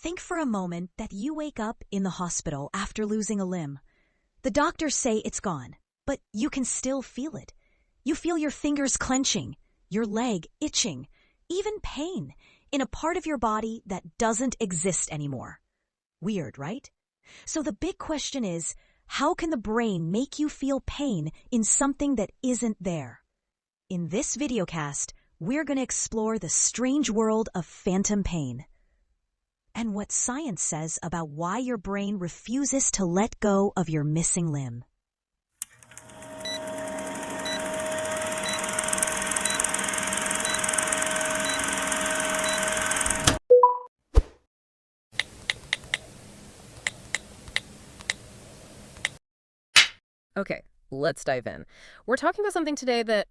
Think for a moment that you wake up in the hospital after losing a limb. The doctors say it's gone, but you can still feel it. You feel your fingers clenching, your leg itching, even pain in a part of your body that doesn't exist anymore. Weird, right? So the big question is, how can the brain make you feel pain in something that isn't there? In this videocast, we're going to explore the strange world of phantom pain and what science says about why your brain refuses to let go of your missing limb. Okay, let's dive in. We're talking about something today that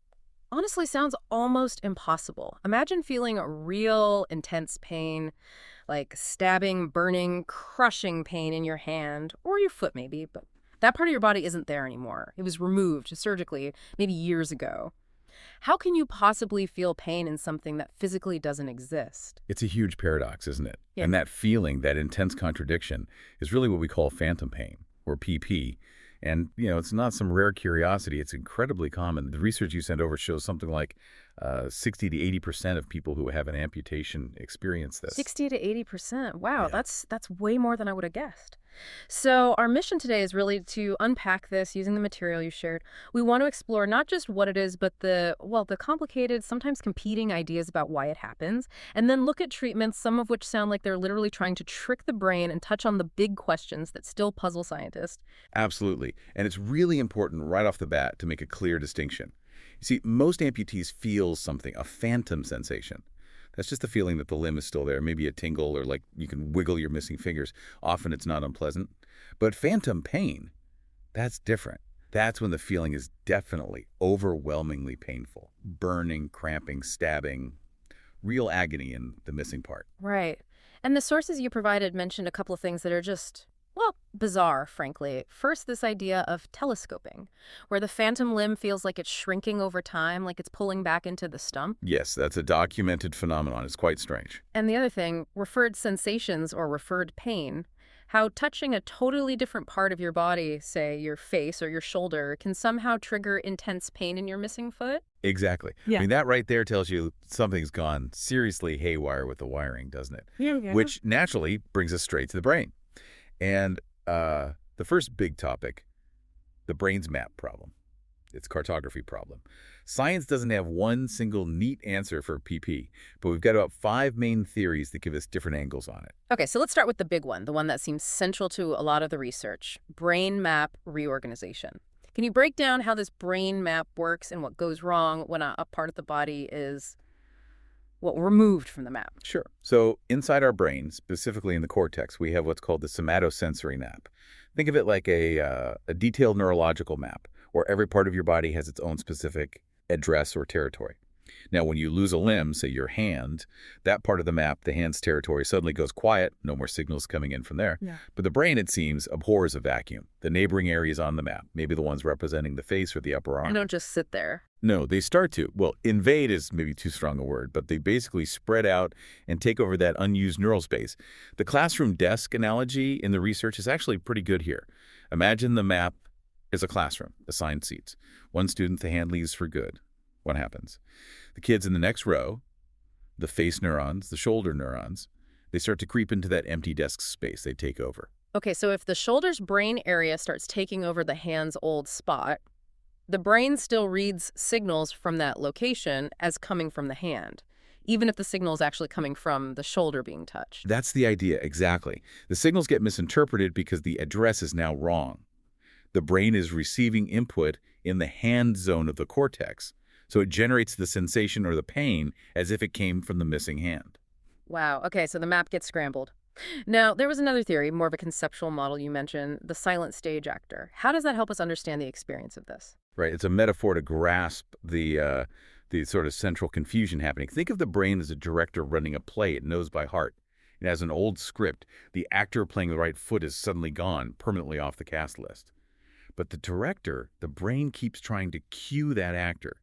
honestly sounds almost impossible. Imagine feeling a real intense pain, like stabbing, burning, crushing pain in your hand or your foot maybe, but that part of your body isn't there anymore. It was removed surgically maybe years ago. How can you possibly feel pain in something that physically doesn't exist? It's a huge paradox, isn't it? Yeah. And that feeling, that intense contradiction, is really what we call phantom pain, or PP. And, it's not some rare curiosity. It's incredibly common. The research you sent over shows something like 60 to 80% of people who have an amputation experience this. 60 to 80%. Wow, Yeah. that's way more than I would have guessed. So our mission today is really to unpack this using the material you shared. We want to explore not just what it is, but the complicated, sometimes competing ideas about why it happens, and then look at treatments, some of which sound like they're literally trying to trick the brain and touch on the big questions that still puzzle scientists. Absolutely. And it's really important right off the bat to make a clear distinction. You see, most amputees feel something, a phantom sensation. That's just the feeling that the limb is still there, maybe a tingle or like you can wiggle your missing fingers. Often it's not unpleasant. But phantom pain, that's different. That's when the feeling is definitely overwhelmingly painful. Burning, cramping, stabbing, real agony in the missing part. Right. And the sources you provided mentioned a couple of things that are just, bizarre, frankly. First, this idea of telescoping, where the phantom limb feels like it's shrinking over time, like it's pulling back into the stump. Yes, that's a documented phenomenon. It's quite strange. And the other thing, referred sensations or referred pain, how touching a totally different part of your body, say your face or your shoulder, can somehow trigger intense pain in your missing foot. Exactly. Yeah. I mean, that right there tells you something's gone seriously haywire with the wiring, doesn't it? Yeah. Which naturally brings us straight to the brain. And the first big topic, the brain's map problem. It's cartography problem. Science doesn't have one single neat answer for PP, but we've got about 5 main theories that give us different angles on it. Okay, so let's start with the big one, the one that seems central to a lot of the research, brain map reorganization. Can you break down how this brain map works and what goes wrong when a part of the body is, removed from the map? Sure. So inside our brain, specifically in the cortex, we have what's called the somatosensory map. Think of it like a detailed neurological map, where every part of your body has its own specific address or territory. Now, when you lose a limb, say your hand, that part of the map, the hand's territory, suddenly goes quiet, no more signals coming in from there. Yeah. But the brain, it seems, abhors a vacuum. The neighboring areas on the map, maybe the ones representing the face or the upper arm. And don't just sit there. No, they start to. Well, invade is maybe too strong a word, but they basically spread out and take over that unused neural space. The classroom desk analogy in the research is actually pretty good here. Imagine the map is a classroom, assigned seats. One student, the hand leaves for good. What happens? The kids in the next row, the face neurons, the shoulder neurons, they start to creep into that empty desk space. They take over. Okay, so if the shoulder's brain area starts taking over the hand's old spot, the brain still reads signals from that location as coming from the hand, even if the signal is actually coming from the shoulder being touched. That's the idea, exactly. The signals get misinterpreted because the address is now wrong. The brain is receiving input in the hand zone of the cortex, so it generates the sensation or the pain as if it came from the missing hand. Wow, okay, so the map gets scrambled. Now, there was another theory, more of a conceptual model you mentioned, the silent stage actor. How does that help us understand the experience of this? Right, it's a metaphor to grasp the sort of central confusion happening. Think of the brain as a director running a play it knows by heart. It has an old script. The actor playing the right foot is suddenly gone, permanently off the cast list. But the director, the brain keeps trying to cue that actor.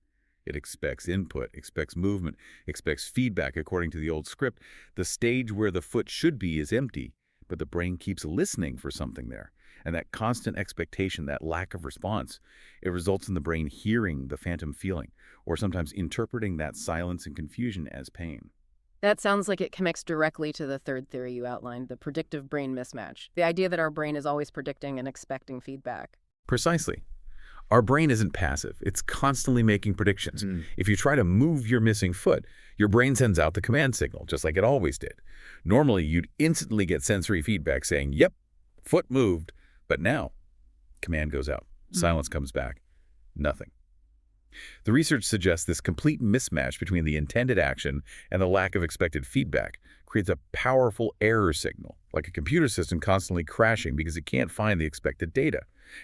It expects input, expects movement, expects feedback according to the old script. The stage where the foot should be is empty, but the brain keeps listening for something there. And that constant expectation, that lack of response, it results in the brain hearing the phantom feeling, or sometimes interpreting that silence and confusion as pain. That sounds like it connects directly to the third theory you outlined, the predictive brain mismatch. The idea that our brain is always predicting and expecting feedback. Precisely. Our brain isn't passive. It's constantly making predictions. If you try to move your missing foot, your brain sends out the command signal, just like it always did. Normally, you'd instantly get sensory feedback saying, yep, foot moved. But now, command goes out. Silence comes back. Nothing. The research suggests this complete mismatch between the intended action and the lack of expected feedback creates a powerful error signal, like a computer system constantly crashing because it can't find the expected data.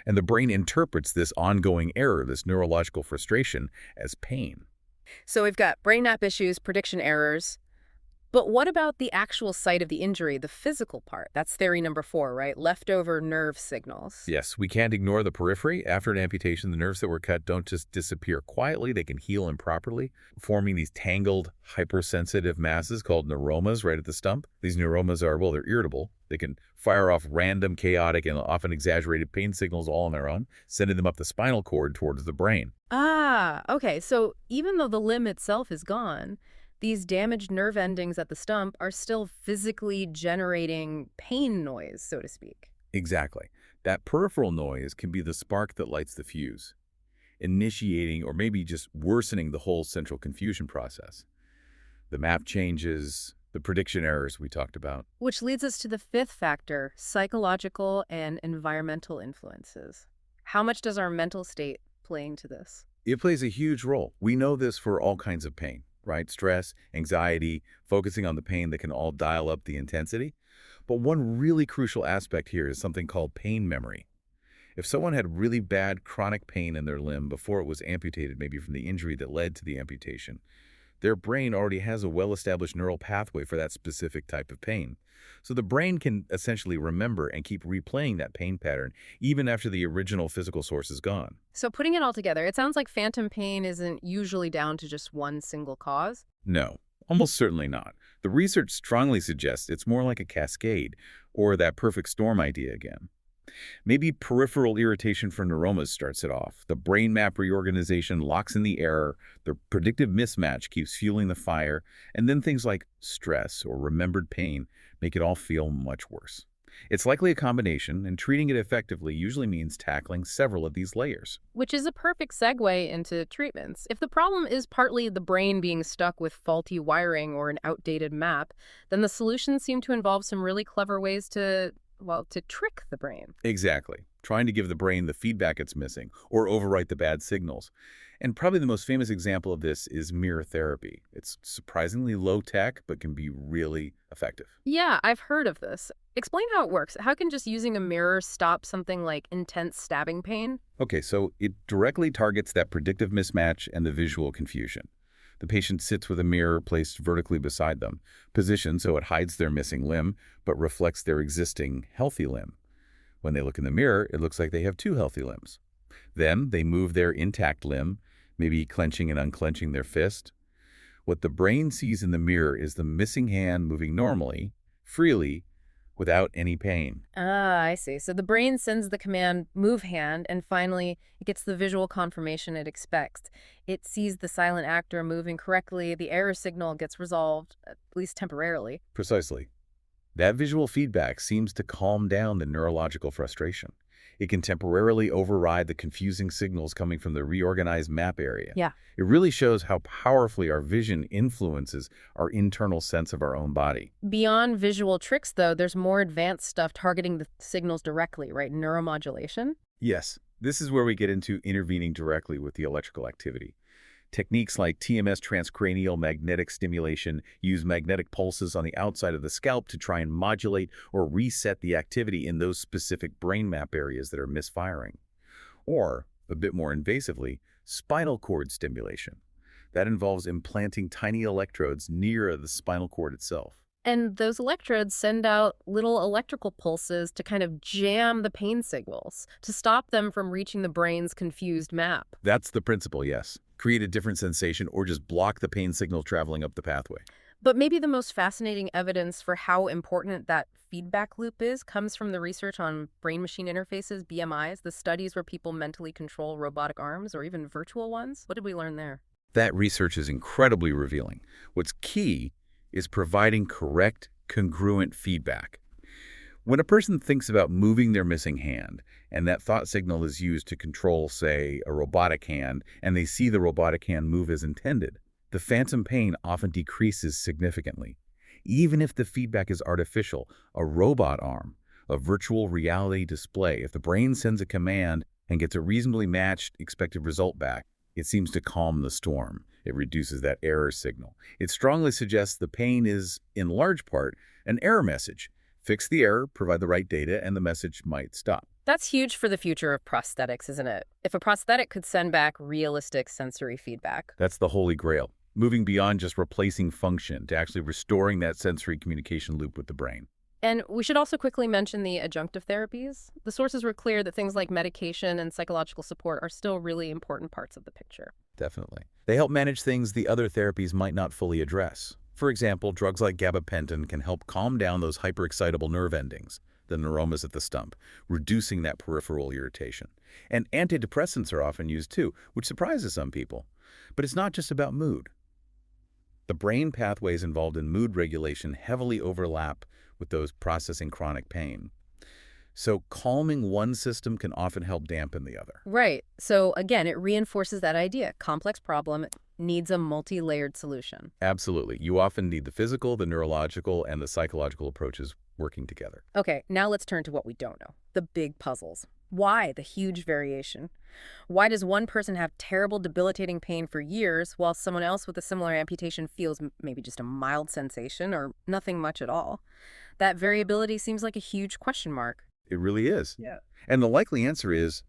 And the brain interprets this ongoing error, this neurological frustration, as pain. So we've got brain map issues, prediction errors. But what about the actual site of the injury, the physical part? That's theory number 4, right? Leftover nerve signals. Yes, we can't ignore the periphery. After an amputation, the nerves that were cut don't just disappear quietly. They can heal improperly, forming these tangled, hypersensitive masses called neuromas right at the stump. These neuromas are, well, they're irritable. They can fire off random, chaotic, and often exaggerated pain signals all on their own, sending them up the spinal cord towards the brain. Ah, okay. So even though the limb itself is gone, these damaged nerve endings at the stump are still physically generating pain noise, so to speak. Exactly. That peripheral noise can be the spark that lights the fuse, initiating or maybe just worsening the whole central confusion process. The map changes, the prediction errors we talked about. Which leads us to the 5th factor, psychological and environmental influences. How much does our mental state play into this? It plays a huge role. We know this for all kinds of pain, right? Stress, anxiety, focusing on the pain that can all dial up the intensity. But one really crucial aspect here is something called pain memory. If someone had really bad chronic pain in their limb before it was amputated, maybe from the injury that led to the amputation, their brain already has a well-established neural pathway for that specific type of pain. So the brain can essentially remember and keep replaying that pain pattern even after the original physical source is gone. So putting it all together, it sounds like phantom pain isn't usually down to just one single cause? No, almost certainly not. The research strongly suggests it's more like a cascade, or that perfect storm idea again. Maybe peripheral irritation from neuromas starts it off. The brain map reorganization locks in the error, the predictive mismatch keeps fueling the fire, and then things like stress or remembered pain make it all feel much worse. It's likely a combination, and treating it effectively usually means tackling several of these layers. Which is a perfect segue into treatments. If the problem is partly the brain being stuck with faulty wiring or an outdated map, then the solutions seem to involve some really clever ways to trick the brain. Exactly. Trying to give the brain the feedback it's missing or overwrite the bad signals. And probably the most famous example of this is mirror therapy. It's surprisingly low tech, but can be really effective. Yeah, I've heard of this. Explain how it works. How can just using a mirror stop something like intense stabbing pain? Okay, so it directly targets that predictive mismatch and the visual confusion. The patient sits with a mirror placed vertically beside them, positioned so it hides their missing limb, but reflects their existing healthy limb. When they look in the mirror, it looks like they have 2 healthy limbs. Then they move their intact limb, maybe clenching and unclenching their fist. What the brain sees in the mirror is the missing hand moving normally, freely, without any pain. Ah, I see. So the brain sends the command, move hand, and finally it gets the visual confirmation it expects. It sees the silent actor moving correctly, the error signal gets resolved, at least temporarily. Precisely. That visual feedback seems to calm down the neurological frustration. It can temporarily override the confusing signals coming from the reorganized map area. Yeah. It really shows how powerfully our vision influences our internal sense of our own body. Beyond visual tricks, though, there's more advanced stuff targeting the signals directly, right? Neuromodulation? Yes, this is where we get into intervening directly with the electrical activity. Techniques like TMS transcranial magnetic stimulation use magnetic pulses on the outside of the scalp to try and modulate or reset the activity in those specific brain map areas that are misfiring. Or, a bit more invasively, spinal cord stimulation. That involves implanting tiny electrodes near the spinal cord itself. And those electrodes send out little electrical pulses to kind of jam the pain signals, to stop them from reaching the brain's confused map. That's the principle, yes. create a different sensation, or just block the pain signal traveling up the pathway. But maybe the most fascinating evidence for how important that feedback loop is comes from the research on brain-machine interfaces, BMIs, the studies where people mentally control robotic arms or even virtual ones. What did we learn there? That research is incredibly revealing. What's key is providing correct, congruent feedback. When a person thinks about moving their missing hand, and that thought signal is used to control, say, a robotic hand, and they see the robotic hand move as intended, the phantom pain often decreases significantly. Even if the feedback is artificial, a robot arm, a virtual reality display, if the brain sends a command and gets a reasonably matched expected result back, it seems to calm the storm. It reduces that error signal. It strongly suggests the pain is, in large part, an error message. Fix the error, provide the right data, and the message might stop. That's huge for the future of prosthetics, isn't it? If a prosthetic could send back realistic sensory feedback. That's the holy grail, moving beyond just replacing function to actually restoring that sensory communication loop with the brain. And we should also quickly mention the adjunctive therapies. The sources were clear that things like medication and psychological support are still really important parts of the picture. Definitely. They help manage things the other therapies might not fully address. For example, drugs like gabapentin can help calm down those hyperexcitable nerve endings, the neuromas at the stump, reducing that peripheral irritation. And antidepressants are often used too, which surprises some people. But it's not just about mood. The brain pathways involved in mood regulation heavily overlap with those processing chronic pain. So calming one system can often help dampen the other. Right. So again, it reinforces that idea. Complex problem needs a multi-layered solution. Absolutely. You often need the physical, the neurological, and the psychological approaches working together. Okay, now let's turn to what we don't know. The big puzzles. Why the huge variation? Why does one person have terrible, debilitating pain for years while someone else with a similar amputation feels maybe just a mild sensation or nothing much at all? That variability seems like a huge question mark. It really is. Yeah. And the likely answer is,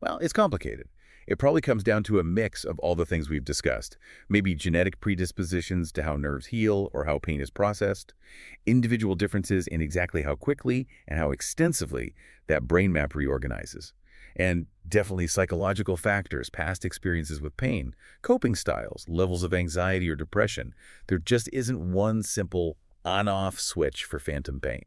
well, it's complicated. It probably comes down to a mix of all the things we've discussed. Maybe genetic predispositions to how nerves heal or how pain is processed, individual differences in exactly how quickly and how extensively that brain map reorganizes, and definitely psychological factors, past experiences with pain, coping styles, levels of anxiety or depression. There just isn't one simple on-off switch for phantom pain.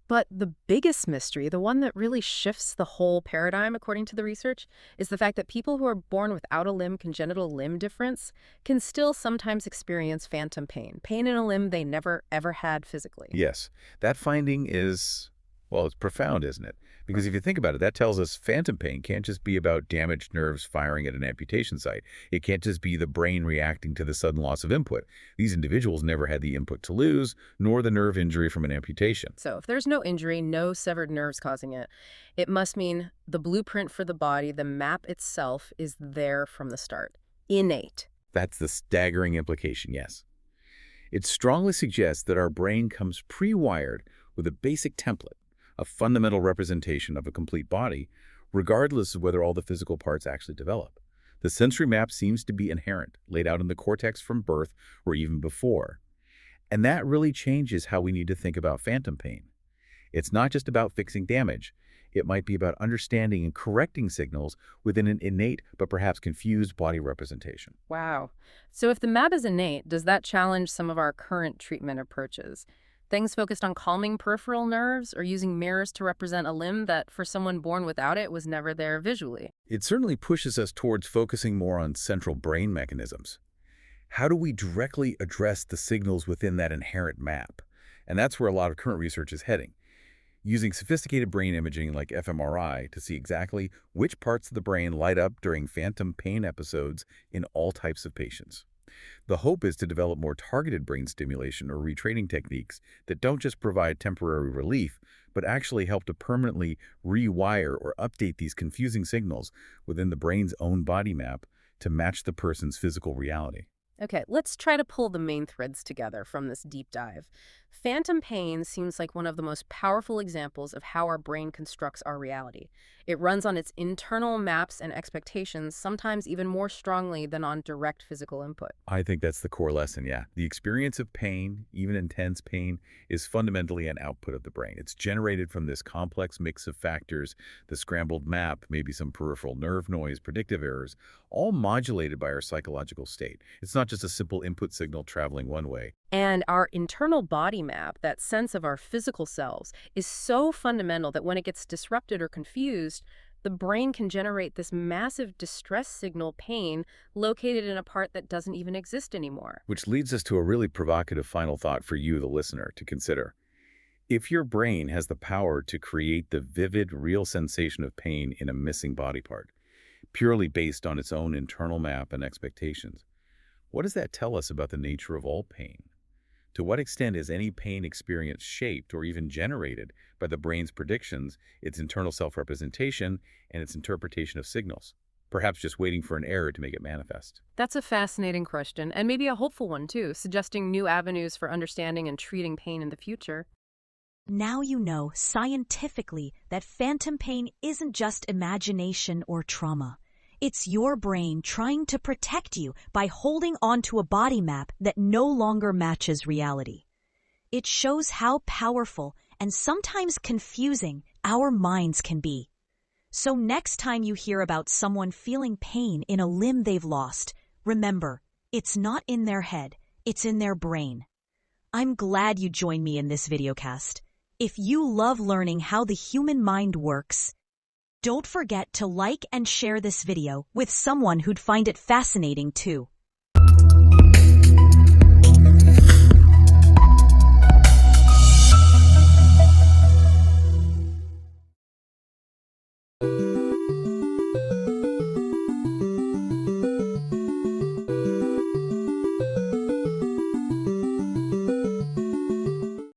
But the biggest mystery, the one that really shifts the whole paradigm, according to the research, is the fact that people who are born without a congenital limb difference, can still sometimes experience phantom pain in a limb they never, ever had physically. Yes, that finding is, well, it's profound, isn't it? Because if you think about it, that tells us phantom pain can't just be about damaged nerves firing at an amputation site. It can't just be the brain reacting to the sudden loss of input. These individuals never had the input to lose, nor the nerve injury from an amputation. So if there's no injury, no severed nerves causing it, it must mean the blueprint for the body, the map itself, is there from the start. Innate. That's the staggering implication, yes. It strongly suggests that our brain comes pre-wired with a basic template, a fundamental representation of a complete body, regardless of whether all the physical parts actually develop. The sensory map seems to be inherent, laid out in the cortex from birth or even before. And that really changes how we need to think about phantom pain. It's not just about fixing damage. It might be about understanding and correcting signals within an innate but perhaps confused body representation. Wow. So if the map is innate, does that challenge some of our current treatment approaches? Things focused on calming peripheral nerves or using mirrors to represent a limb that, for someone born without it, was never there visually. It certainly pushes us towards focusing more on central brain mechanisms. How do we directly address the signals within that inherent map? And that's where a lot of current research is heading. Using sophisticated brain imaging like fMRI to see exactly which parts of the brain light up during phantom pain episodes in all types of patients. The hope is to develop more targeted brain stimulation or retraining techniques that don't just provide temporary relief, but actually help to permanently rewire or update these confusing signals within the brain's own body map to match the person's physical reality. Okay, let's try to pull the main threads together from this deep dive. Phantom pain seems like one of the most powerful examples of how our brain constructs our reality. It runs on its internal maps and expectations, sometimes even more strongly than on direct physical input. I think that's the core lesson, yeah. The experience of pain, even intense pain, is fundamentally an output of the brain. It's generated from this complex mix of factors, the scrambled map, maybe some peripheral nerve noise, predictive errors, all modulated by our psychological state. It's not just a simple input signal traveling one way. And our internal body map, that sense of our physical selves, is so fundamental that when it gets disrupted or confused, the brain can generate this massive distress signal, pain, located in a part that doesn't even exist anymore. Which leads us to a really provocative final thought for you, the listener, to consider. If your brain has the power to create the vivid, real sensation of pain in a missing body part, purely based on its own internal map and expectations, what does that tell us about the nature of all pain? To what extent is any pain experience shaped or even generated by the brain's predictions, its internal self-representation, and its interpretation of signals? Perhaps just waiting for an error to make it manifest. That's a fascinating question, and maybe a hopeful one too, suggesting new avenues for understanding and treating pain in the future. Now you know scientifically that phantom pain isn't just imagination or trauma. It's your brain trying to protect you by holding onto a body map that no longer matches reality. It shows how powerful and sometimes confusing our minds can be. So next time you hear about someone feeling pain in a limb they've lost, remember, it's not in their head, it's in their brain. I'm glad you joined me in this videocast. If you love learning how the human mind works, don't forget to like and share this video with someone who'd find it fascinating too.